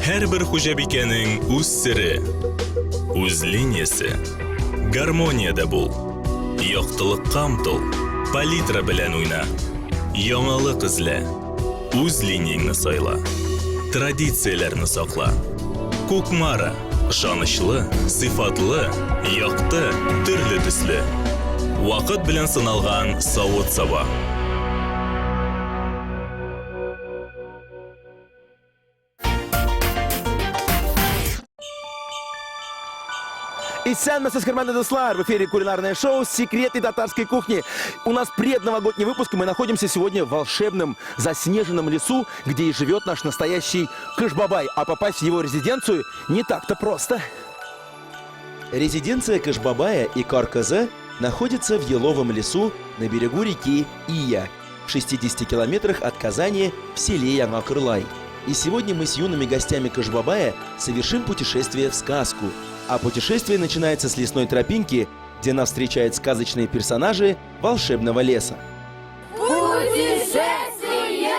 Her bir hujabikening o'z siri, o'z liniyasi. Garmoniyada bo'l. Yoqtiliqqa umtil. Palitra bilan o'yna. Yangilik izla. O'z liniyangni sayla. Traditsiyalarni saqla. Ko'kmara, ishonchli, sifatli, yoqti, turli tusli. Vaqt bilan sinalgan sovut sava. И сянмасыз карманный дослар, в эфире кулинарное шоу «Секреты татарской кухни». У нас предновогодний выпуск, и мы находимся сегодня в волшебном заснеженном лесу, где и живет наш настоящий Кыш-бабай. А попасть в его резиденцию не так-то просто. Резиденция Кыш-бабая и Кар-Каза находится в еловом лесу на берегу реки Ия, в 60 километрах от Казани в селе Яңа-Кырлай. И сегодня мы с юными гостями Кыш-бабая совершим путешествие в сказку. А путешествие начинается с лесной тропинки, где нас встречают сказочные персонажи волшебного леса. Путешествие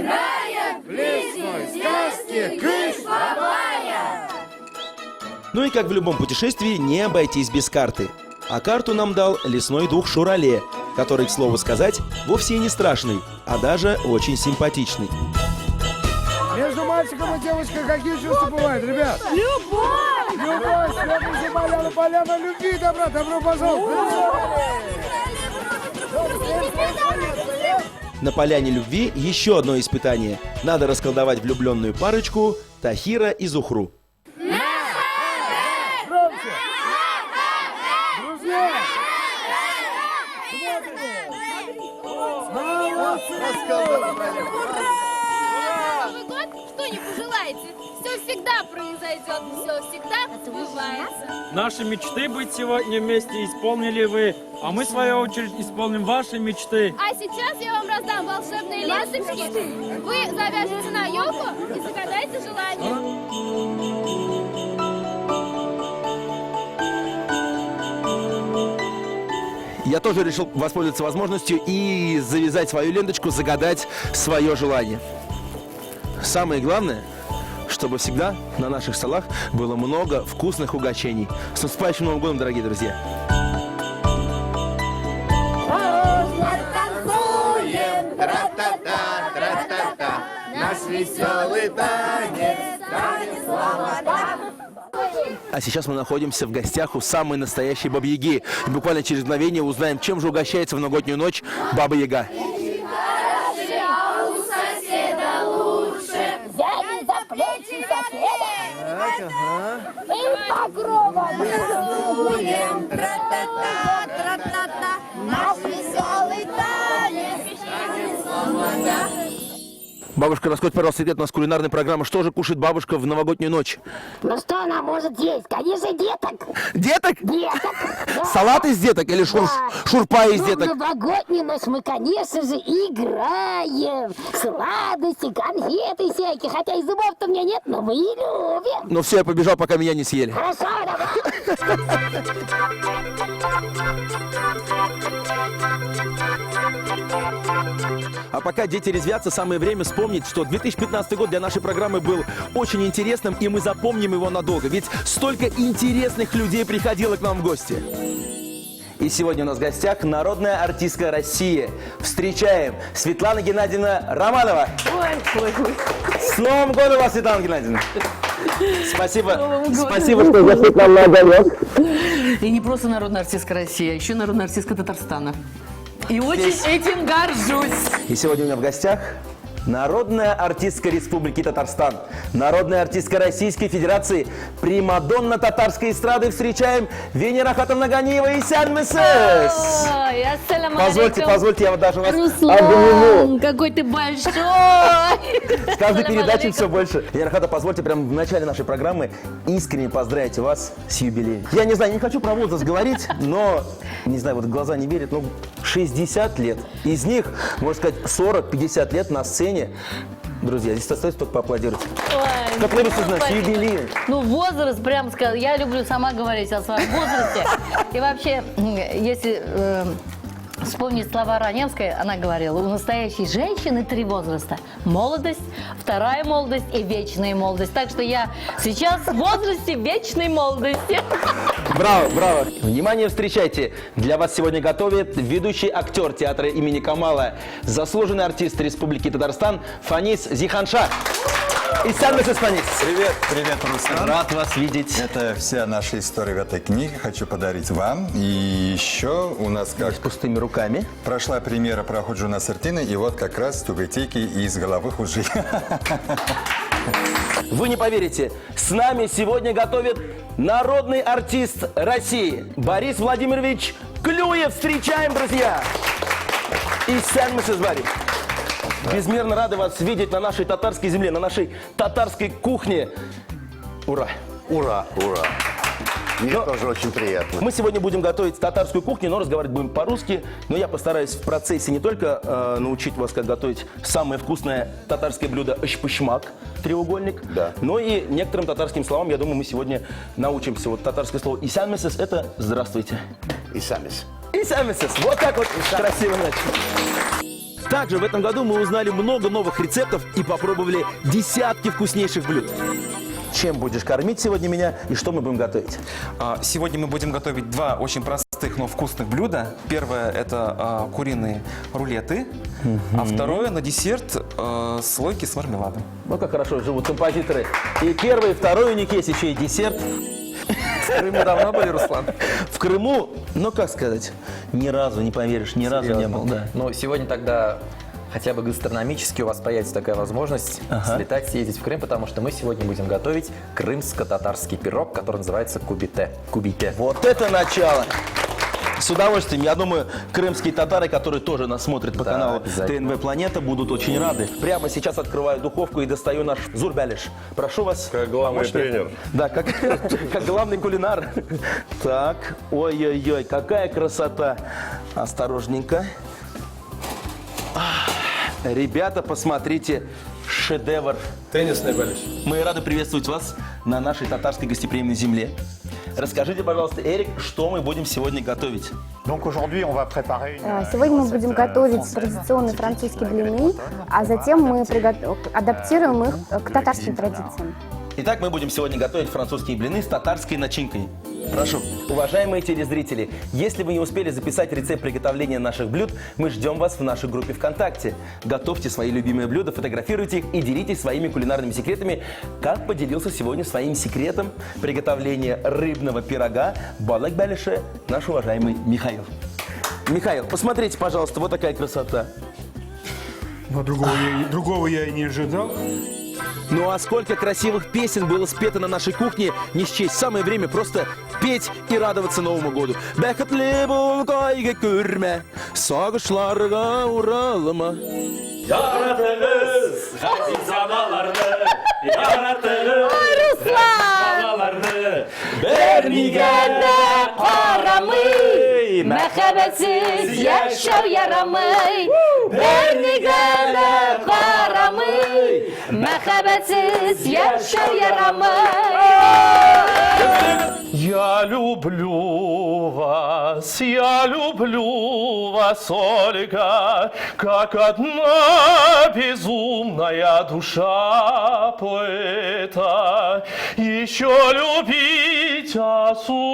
играет в лесной сказке Кыш-бабая. Ну и как в любом путешествии, не обойтись без карты. А карту нам дал лесной дух Шурале, который, к слову сказать, вовсе и не страшный, а даже очень симпатичный. Между мальчиком и девочкой какие чувства бывают, ребят? Любовь! Любовь, светлая поляна, поляна любви, добра, добро пожаловать! На поляне любви еще одно испытание. Надо расколдовать влюбленную парочку Тахира и Зухру. Громче! Друзья! Новый год, что не пожелаете, все всегда произойдет, все всегда сбывается. Наши мечты быть сегодня вместе исполнили вы, а мы, в свою очередь, исполним ваши мечты. А сейчас я вам раздам волшебные ленточки. Вы завяжете на елку и загадайте желание. Я тоже решил воспользоваться возможностью и завязать свою ленточку, загадать свое желание. Самое главное, чтобы всегда на наших столах было много вкусных угощений. С наступающим Новым годом, дорогие друзья! Танцуем, тра-та-та, тра-та-та. Наш веселый танец, танец слова. А сейчас мы находимся в гостях у самой настоящей Бабы-Яги. И буквально через мгновение узнаем, чем же угощается в новогоднюю ночь Баба-Яга. А у соседа лучше. Взяли за плечи соседа. Так, ага. И по гробам. Танцуем, тра-та-та, Тра-та-та, наш веселый танец. танец слова. Бабушка, раскройте, пожалуйста, секрет у нас кулинарной программы. Что же кушает бабушка в новогоднюю ночь? Ну что она может есть? Конечно, деток. Деток? Деток. Да. Салат из деток или шурпа из Ну, в деток? новогоднюю ночь мы, конечно же, играем. Сладости, конфеты всякие. Хотя и зубов-то у меня нет, но мы и любим. Ну все, я побежал, пока меня не съели. Хорошо, давай. А пока дети резвятся, самое время вспомнить, что 2015 год для нашей программы был очень интересным, и мы запомним его надолго. Ведь столько интересных людей приходило к нам в гости. И сегодня у нас в гостях народная артистка России. Встречаем Светлана Геннадьевна Романова. С Новым годом вас, Светлана Геннадьевна! Спасибо, спасибо, что зашли к нам на огонек. И не просто народная артистка России, а еще народная артистка Татарстана. И очень этим горжусь. И сегодня у меня в гостях народная артистка Республики Татарстан, народная артистка Российской Федерации, примадонна татарской эстрады. Встречаем Венера Рахатовна Ганиева и Исян Месес. Ой, ассаляму алейкум. Позвольте, я вот даже вас Руслан, обниму. какой ты большой! С каждой Ассаляму передачей алейкум. все больше. Венера Рахатовна, позвольте прямо в начале нашей программы искренне поздравить вас с юбилеем. Я не знаю, не хочу про возраст говорить, но, не знаю, вот глаза не верят, но 60 лет. Из них, можно сказать, 40-50 лет на сцене. Друзья, здесь остается только поаплодировать. Ой, Как вы с господи. юбилеем. Ну, возраст, прям сказал. Я люблю сама говорить о своем возрасте. И вообще, если вспомнить слова Раневской, она говорила, у настоящей женщины 3 возраста. Молодость, вторая молодость и вечная молодость. Так что я сейчас в возрасте вечной молодости. Браво, браво. Внимание, встречайте. Для вас сегодня готовит ведущий актер театра имени Камала, заслуженный артист Республики Татарстан Фанис Зиханшах. Исян Месес Фанис. Привет, привет, Руслан. Рад вас видеть. Это вся наша история в этой книге. Хочу подарить вам. И еще у нас как С пустыми руками. прошла премьера про Худжуна Сартина, и вот как раз туготейки из головы Худжи. Вы не поверите, с нами сегодня готовит народный артист России Борис Владимирович Клюев. Встречаем, друзья! Исян Месес Борис. Безмерно рады вас видеть на нашей татарской земле, на нашей татарской кухне. Ура! Ура, ура. Мне тоже очень приятно. Мы сегодня будем готовить татарскую кухню, но разговаривать будем по-русски. Но я постараюсь в процессе не только научить вас, как готовить самое вкусное татарское блюдо ышпышмак, треугольник, Да. но и некоторым татарским словам, я думаю, мы сегодня научимся. Вот татарское слово «исян месес» — это «здравствуйте». И самис. «Исян месес» — вот так вот красиво начали. Также в этом году мы узнали много новых рецептов и попробовали десятки вкуснейших блюд. Чем будешь кормить сегодня меня и что мы будем готовить? Сегодня мы будем готовить 2 очень простых, но вкусных блюда. Первое – это куриные рулеты, а второе – на десерт слойки с мармеладом. Ну, как хорошо живут композиторы. И первый, и второй у них есть еще и десерт. В Крыму давно были, Руслан? В Крыму, ну, как сказать, ни разу, не поверишь, ни разу не был. Да. Ну, сегодня тогда хотя бы гастрономически у вас появится такая возможность слетать, съездить в Крым, потому что мы сегодня будем готовить крымско-татарский пирог, который называется кубите. Кубите. Вот это начало! С удовольствием. Я думаю, крымские татары, которые тоже нас смотрят по каналу обязательно. ТНВ Планета, будут очень рады. Прямо сейчас открываю духовку и достаю наш зурбялиш. Прошу вас. Как главный помочь мне. тренер. Да, как главный кулинар. Так, ой-ой-ой, какая красота. Осторожненько. Ребята, посмотрите, шедевр. Теннисный балиш. Мы рады приветствовать вас на нашей татарской гостеприимной земле. Расскажите, пожалуйста, Эрик, что мы будем сегодня готовить? Сегодня мы будем готовить традиционные французские блины, а затем мы адаптируем их к татарским традициям. Итак, мы будем сегодня готовить французские блины с татарской начинкой. Прошу. Уважаемые телезрители, если вы не успели записать рецепт приготовления наших блюд, мы ждем вас в нашей группе ВКонтакте. Готовьте свои любимые блюда, фотографируйте их и делитесь своими кулинарными секретами, как поделился сегодня своим секретом приготовления рыбного пирога балак балише наш уважаемый Михаил. Михаил, посмотрите, пожалуйста, вот такая красота. Но другого я и не ожидал. Ну а сколько красивых песен было спето на нашей кухне, не счесть. Самое время просто петь и радоваться Новому году. Бәхетле булгайга күрмә, сагышларга уралма. Яратыгыз газиз аналарны, яратыгыз балаларны, бер нигә дә Карамый, мәхәббәтсез яшәү ярамый. Бер нигә дә карамый, мәхәббәтсез яшәү ярамый. Я люблю вас, Ольга, как одна безумная душа поэта. Еще любить осуждена.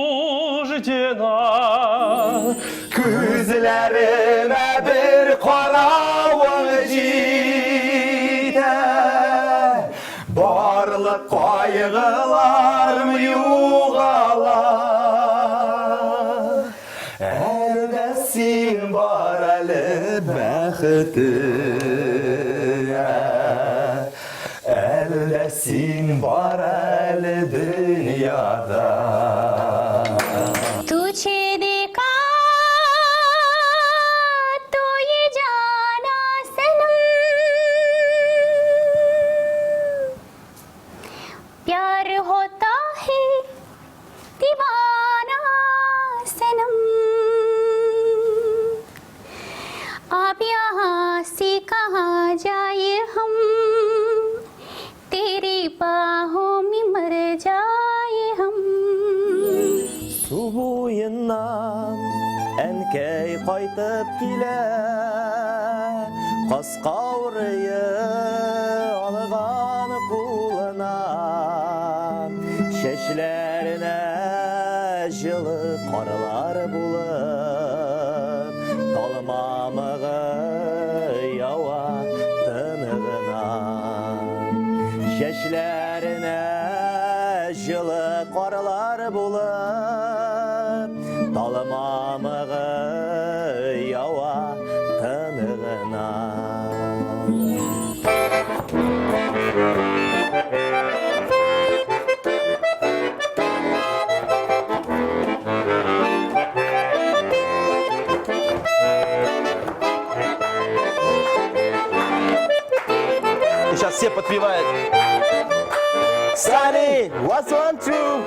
Күзләремә бер каравың җитә, барлык кайгыларым югала. Әлдә син бар әле бәхетем. nesin var el dünyada. तुझे देखा तो ये जाना सनम प्यार होता है दीवाना सनम अब यहाँ से कहाँ जाए हम तेरी बाहों में मर जाए हम Су буеннан әнкәй кайтып килә, кыз каурые алган кулына, чәчләренә җылы карлар булып, талмамыгы ява тынығына. Чәчләренә җылы карлар булып, талмамыгы ява тынығына. Сейчас все подпевают. Sunny, what's one, two?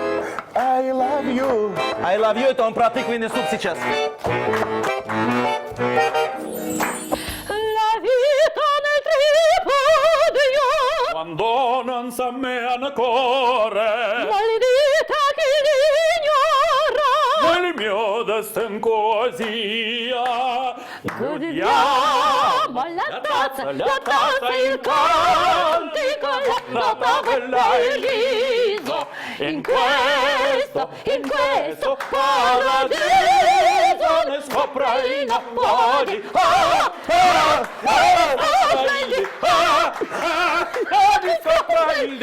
I love you. I love you, это он про тыквенный суп сейчас. Quando non sa me ancora Maldita che l'ignora il mio destin così Godiamo la tazza il cantico La tavola il riso In questo paradiso Ne scoprai i Napoli Ne scoprai il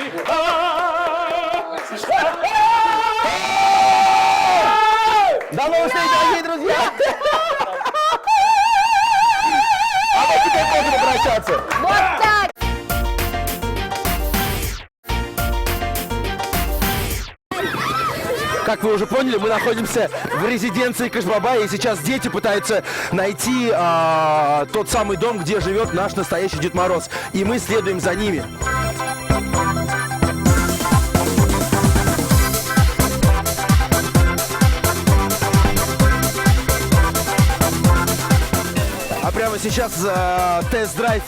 До новых встреч, дорогие друзья! А вот теперь можно попрощаться. Вот так! Как вы уже поняли, мы находимся в резиденции Кыш-Бабая, и сейчас дети пытаются найти тот самый дом, где живет наш настоящий Дед Мороз. И мы следуем за ними. А прямо сейчас тест-драйв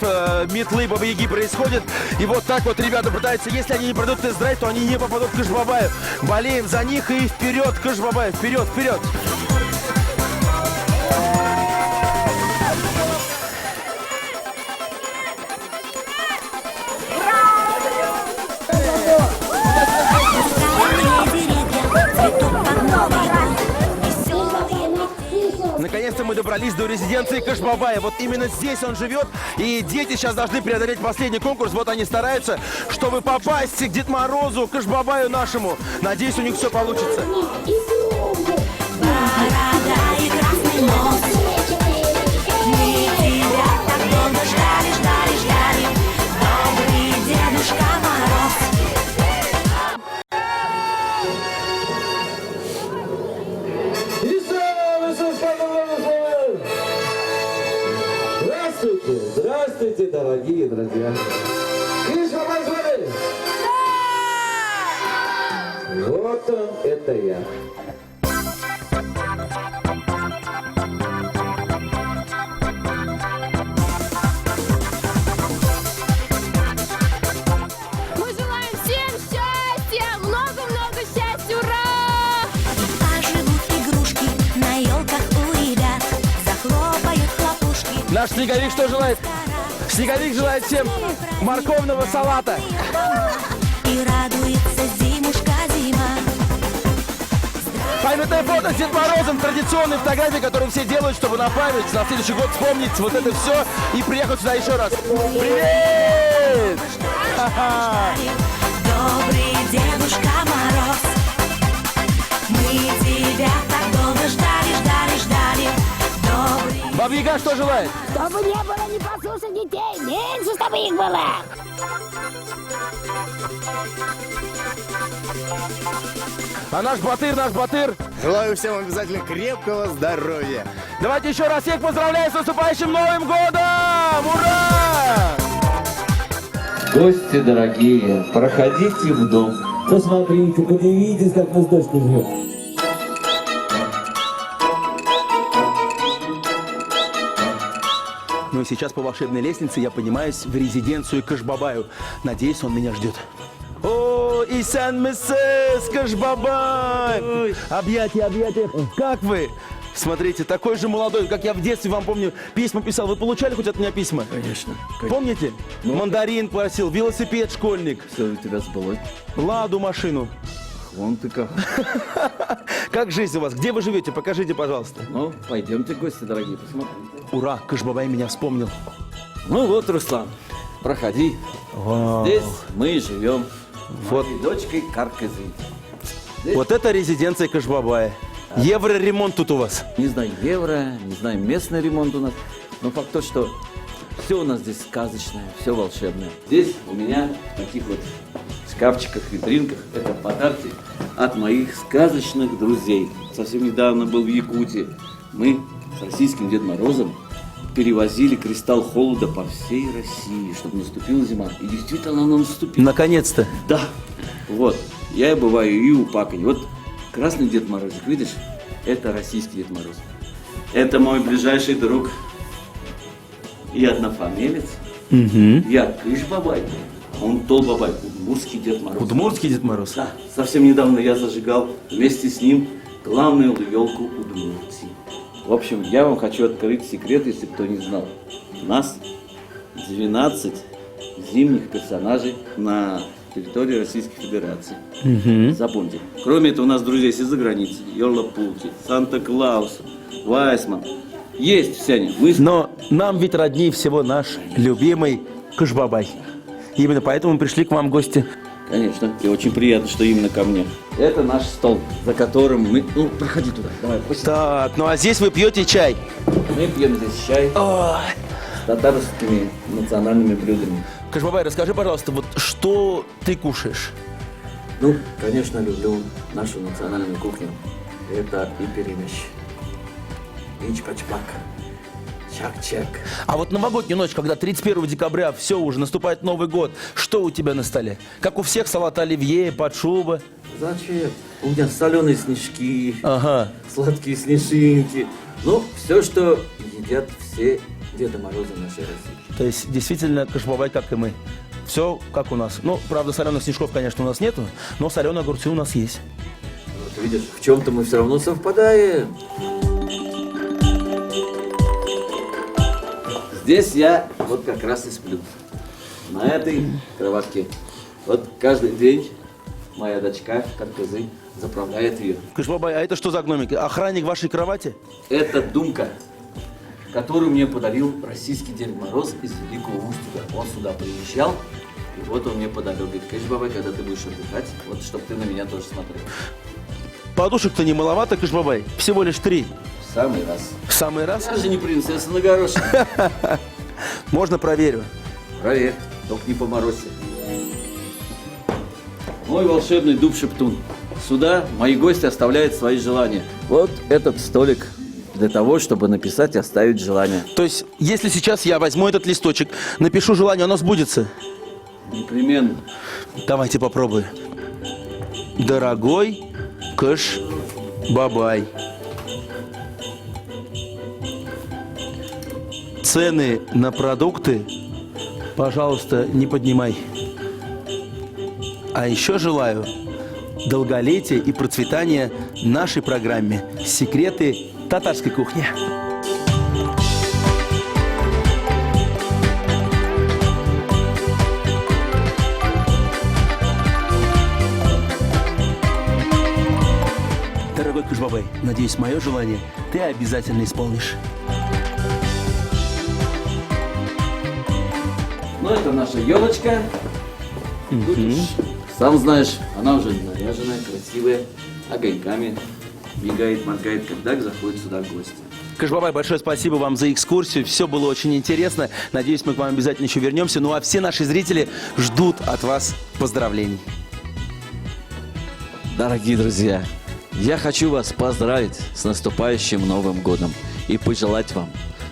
метлы Бабы-Яги происходит. И вот так вот ребята пытаются, если они не пройдут тест-драйв, то они не попадут к Кыш-Бабаю. Болеем за них и вперед, Кыш-Бабаю, вперед, вперед! Наконец-то мы добрались до резиденции Кыш-Бабая. Вот именно здесь он живет. И дети сейчас должны преодолеть последний конкурс. Вот они стараются, чтобы попасть к Дед Морозу, Кыш-Бабаю нашему. Надеюсь, у них все получится. Здравствуйте, дорогие друзья! Кыш-Бабай с вами! Вот он, это я. Мы желаем всем счастья, много-много счастья, ура! А живут игрушки на елках у ребят Захлопают хлопушки Наш Снеговик что желает? Снеговик желает всем морковного салата. И радуется зимушка зима Памятное фото с Дед Морозом, традиционные фотографии, которые все делают, чтобы на память, на следующий год вспомнить вот это все и приехать сюда еще раз. Привет! Ха-ха! Добрый Дедушка Мороз Мы тебя так долго ждали, ждали, ждали Добрый Баба-Яга что желает? Чтобы не было непослушных детей, меньше, чтобы их было. А наш Батыр. Желаю всем обязательно крепкого здоровья. Давайте еще раз всех поздравляем с наступающим Новым годом! Ура! Гости дорогие, проходите в дом. Посмотрите, подивитесь, как мы с дочкой живем. Ну и сейчас по волшебной лестнице я поднимаюсь в резиденцию Кашбабаю. Надеюсь, он меня ждет. О, Исан Месес, Кашбабай! Объятия. Как вы? Смотрите, такой же молодой, как я в детстве, вам помню, письма писал. Вы получали хоть от меня письма? Конечно. Помните? Мандарин просил, велосипед школьник. Все у тебя сбылось. Ладу машину. Вон ты как. Как жизнь у вас? Где вы живете? Покажите, пожалуйста. Ну, пойдемте, гости дорогие, посмотрите. Ура, Кашбабай меня вспомнил. Ну вот, Руслан, проходи. Вау. Здесь мы и живем. Вот. Моей дочкой Карказы. Вот это резиденция Кашбабая. Евроремонт тут у вас. Не знаю евро, не знаю местный ремонт у нас. Но факт то, что все у нас здесь сказочное, все волшебное. Здесь у меня в таких вот шкафчиках, витринках это подарки от моих сказочных друзей. Совсем недавно был в Якутии. Мы с российским Дедом Морозом перевозили кристалл холода по всей России, чтобы наступила зима. И действительно она наступила. Наконец-то. Да. Вот. Я бываю и у Пакани. Вот красный Дед Морозик, видишь? Это российский Дед Мороз. Это мой ближайший друг и однофамилец. Я Кашбабай. Он Толбабай, удмуртский Дед Мороз. Удмуртский Дед Мороз? Да. Совсем недавно я зажигал вместе с ним главную елку Удмуртии. В общем, я вам хочу открыть секрет, если кто не знал. У нас 12 зимних персонажей на территории Российской Федерации. Запомните. Кроме этого, у нас друзья есть из-за границы. Йола-Пулки, Санта-Клаус, Вайсман. Есть все они. Но нам ведь роднее всего наш любимый Кашбабай. Именно поэтому мы пришли к вам в гости. Конечно, и очень приятно, что именно ко мне. Это наш стол, за которым мы... Ну, проходи туда, давай. Так, ну а здесь вы пьете чай. Мы пьем здесь чай с татарскими национальными блюдами. Кашбабай, расскажи, пожалуйста, вот что ты кушаешь? Ну, конечно, люблю нашу национальную кухню. Это и перемещ, и чпак-чпак, чак-чак. А вот новогоднюю ночь, когда 31 декабря, все уже, наступает Новый год, что у тебя на столе? Как у всех, салат оливье, под шуба? Зачем? У меня соленые снежки, сладкие снежинки. Ну, все, что едят все Деда Мороза нашей России. То есть, действительно, Кашбабай, как и мы. Все как у нас. Ну, правда, соленых снежков, конечно, у нас нету, но соленые огурцы у нас есть. Вот видишь, в чем-то мы все равно совпадаем. Здесь я вот как раз и сплю. На этой кроватке. Вот каждый день моя дочка Карказы заправляет ее. Кашбабай, а это что за гномик? Охранник вашей кровати? Это думка, которую мне подарил российский Дед Мороз из Великого Устюга. Он сюда приезжал, и вот он мне подарил. Говорит, Кашбабай, когда ты будешь отдыхать, вот чтобы ты на меня тоже смотрел. Подушек-то не маловато, Кашбабай? Всего лишь 3. В самый раз. В самый раз? Я же не принцесса на горошине. Можно проверю? Проверь, только не поморозься. Мой волшебный дуб-шептун. Сюда мои гости оставляют свои желания. Вот этот столик для того, чтобы написать и оставить желание. То есть, если сейчас я возьму этот листочек, напишу желание, оно сбудется? Непременно. Давайте попробуем. Дорогой Кашбабай, цены на продукты, пожалуйста, не поднимай. А еще желаю долголетия и процветания нашей программе «Секреты татарской кухни». Дорогой Кашбабай, надеюсь, мое желание ты обязательно исполнишь. Ну, это наша елочка. Тут уж, сам знаешь, она уже наряженная, красивая, огоньками. мигает, моргает, когда заходят сюда гости. Кашбабай, большое спасибо вам за экскурсию. Все было очень интересно. Надеюсь, мы к вам обязательно еще вернемся. Ну а все наши зрители ждут от вас поздравлений. Дорогие друзья, я хочу вас поздравить с наступающим Новым годом и пожелать вам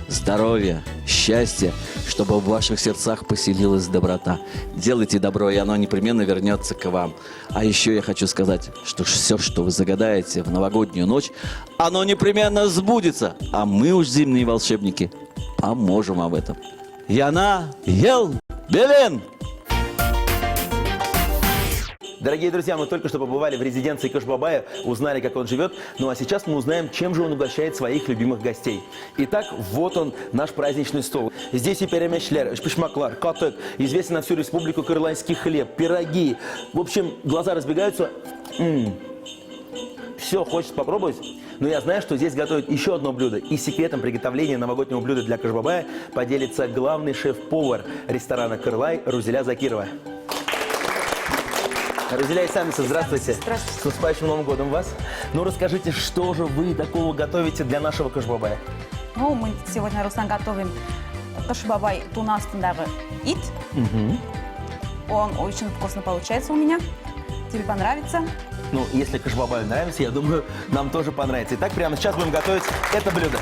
здоровья, счастья, чтобы в ваших сердцах поселилась доброта. Делайте добро, и оно непременно вернется к вам. А еще я хочу сказать, что все, что вы загадаете в новогоднюю ночь, оно непременно сбудется. А мы уж, зимние волшебники, поможем вам в этом. Яна Ел Белен! Дорогие друзья, мы только что побывали в резиденции Кашбабая, узнали, как он живет. Ну а сейчас мы узнаем, чем же он угощает своих любимых гостей. Итак, вот он, наш праздничный стол. Здесь и перемешлер, шпишмаклар, катек, известный на всю республику кырлайский хлеб, пироги. В общем, глаза разбегаются. Все, хочется попробовать? Но я знаю, что здесь готовят еще одно блюдо. И секретом приготовления новогоднего блюда для Кашбабая поделится главный шеф-повар ресторана «Кырлай» Рузеля Закирова. Рузеля Исамиса, здравствуйте. Здравствуйте. С наступающим Новым годом вас. Ну, расскажите, что же вы такого готовите для нашего Кашбабая? Ну, мы сегодня, Руслан, готовим Кашбабай тунастындагы ит. Он очень вкусно получается у меня. Тебе понравится? Ну, если Кашбабаю нравится, я думаю, нам тоже понравится. Итак, прямо сейчас будем готовить это блюдо.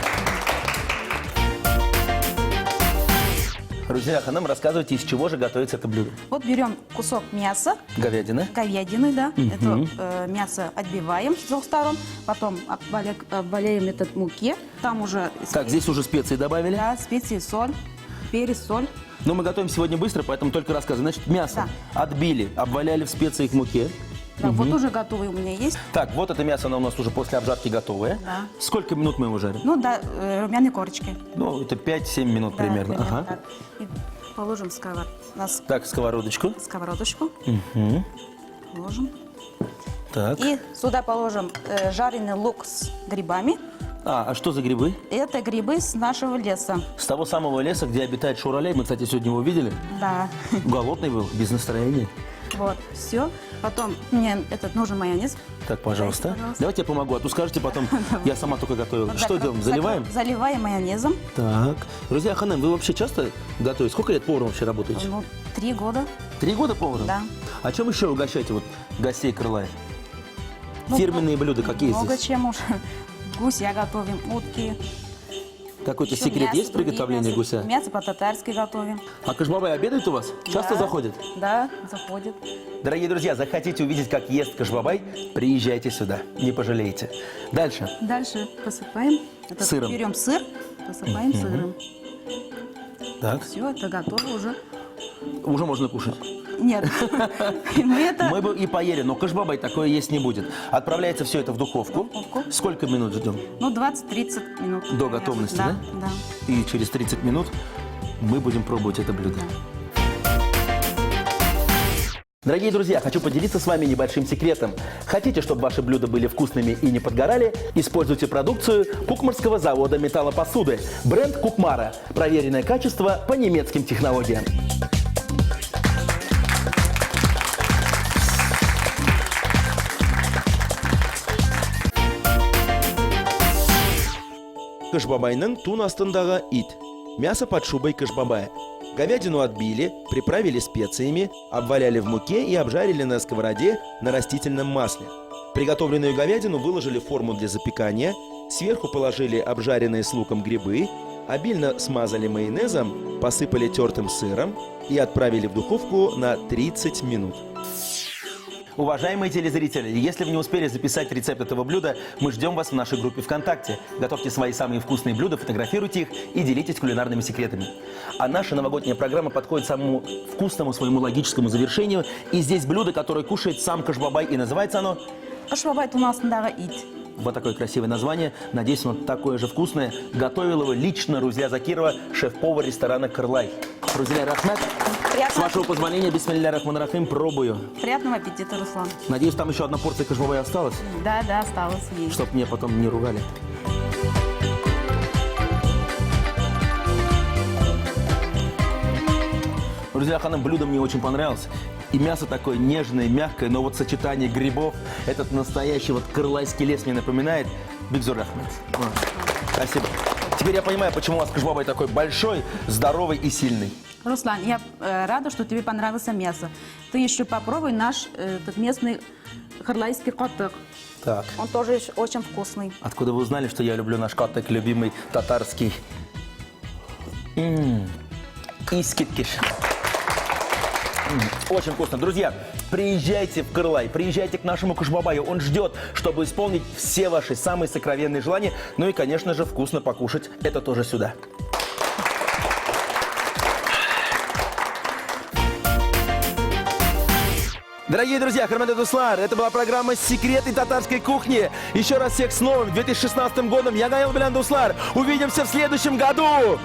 Рузеля Ханым, рассказывайте, из чего же готовится это блюдо? Вот берем кусок мяса. Говядины. Говядины, да. Это мясо отбиваем с двух сторон. Потом обваляем это в муке. Там уже... Так, здесь уже специи добавили? Да, специи, соль, перец, соль. Но мы готовим сегодня быстро, поэтому только рассказываем. Значит, мясо отбили, обваляли в специях в муке. Да, вот уже готовый у меня есть. Так, вот это мясо, оно у нас уже после обжарки готовое. Да. Сколько минут мы его жарим? Ну, да, румяной корочкой. Ну, это 5-7 минут Да, примерно. Ага. так. И положим Так, сковородочку. Сковородочку. Положим. Так. И сюда положим жареный лук с грибами. А что за грибы? Это грибы с нашего леса. С того самого леса, где обитает Шуралей. Мы, кстати, сегодня его видели. Да. Голодный был, без настроения. Вот, все. Потом мне нужен майонез. Так, пожалуйста. Дайте, пожалуйста. Давайте я помогу, а то скажете потом, я сама только готовила. Вот Что так, делаем, заливаем? Заливаем майонезом. Так. Друзья, Ханым, вы вообще часто готовите? Сколько лет поваром вообще работаете? Ну, 3 года. 3 года поваром? Да. А чем еще угощаете вот гостей Кырлая? Ну, Фирменные блюда какие много здесь? чем уже. Гуся готовим, утки. Какой-то Еще секрет мясо, есть приготовления мясо. гуся? Мясо по-татарски готовим. А Кашбабай обедает у вас? Часто Да. заходит? Да, заходит. Дорогие друзья, захотите увидеть, как ест Кашбабай? Приезжайте сюда, не пожалеете. Дальше. Дальше посыпаем. Сыром. Берем сыр, посыпаем сыром. Так. Все, это готово уже. Уже можно кушать. Нет. Мы бы и поели, но Кашбабай такое есть не будет. Отправляется все это в духовку. Сколько минут ждем? Ну, 20-30 минут. До готовности, да? Да. И через 30 минут мы будем пробовать это блюдо. Дорогие друзья, хочу поделиться с вами небольшим секретом. Хотите, чтобы ваши блюда были вкусными и не подгорали? Используйте продукцию Кукмарского завода металлопосуды. Бренд Кукмара. Проверенное качество по немецким технологиям. Кашбабайның тун астындағы ит. Мясо под шубой кашбабая. Говядину отбили, приправили специями, обваляли в муке и обжарили на сковороде на растительном масле. Приготовленную говядину выложили в форму для запекания, сверху положили обжаренные с луком грибы, обильно смазали майонезом, посыпали тертым сыром и отправили в духовку на 30 минут. Уважаемые телезрители, если вы не успели записать рецепт этого блюда, мы ждем вас в нашей группе ВКонтакте. Готовьте свои самые вкусные блюда, фотографируйте их и делитесь кулинарными секретами. А наша новогодняя программа подходит к самому вкусному своему логическому завершению. И здесь блюдо, которое кушает сам Кашбабай, и называется оно... Кашбабай тунастындагы ит. Вот такое красивое название. Надеюсь, оно такое же вкусное. Готовил его лично Рузеля Закирова, шеф-повар ресторана «Кырлай». Рузеля, рахмат. С вашего позволения, бисмилля рахман рахим, пробую. Приятного аппетита, Руслан. Надеюсь, там еще одна порция Кашбабая осталась, Да, осталось есть. чтоб меня потом не ругали. Рузеля Ханым, блюдо мне очень понравилось. И мясо такое нежное, мягкое, но вот сочетание грибов, этот настоящий вот кырлайский лес мне напоминает. Бигзур Ахмед. Спасибо. Теперь я понимаю, почему у вас Кыш-Бабай такой большой, здоровый и сильный. Руслан, я рада, что тебе понравилось мясо. Ты еще попробуй наш этот местный харлайский коток. Так. Он тоже очень вкусный. Откуда вы узнали, что я люблю наш котек, любимый татарский? Искиткиш. Очень вкусно. Друзья, приезжайте в Кырлай, приезжайте к нашему Кыш-Бабаю. Он ждет, чтобы исполнить все ваши самые сокровенные желания. Ну и, конечно же, вкусно покушать. Это тоже сюда. Дорогие друзья, Хурмат Дуслар, это была программа «Секреты татарской кухни». Еще раз всех с новым 2016 годом. Я Наил Белян Дуслар. Увидимся в следующем году.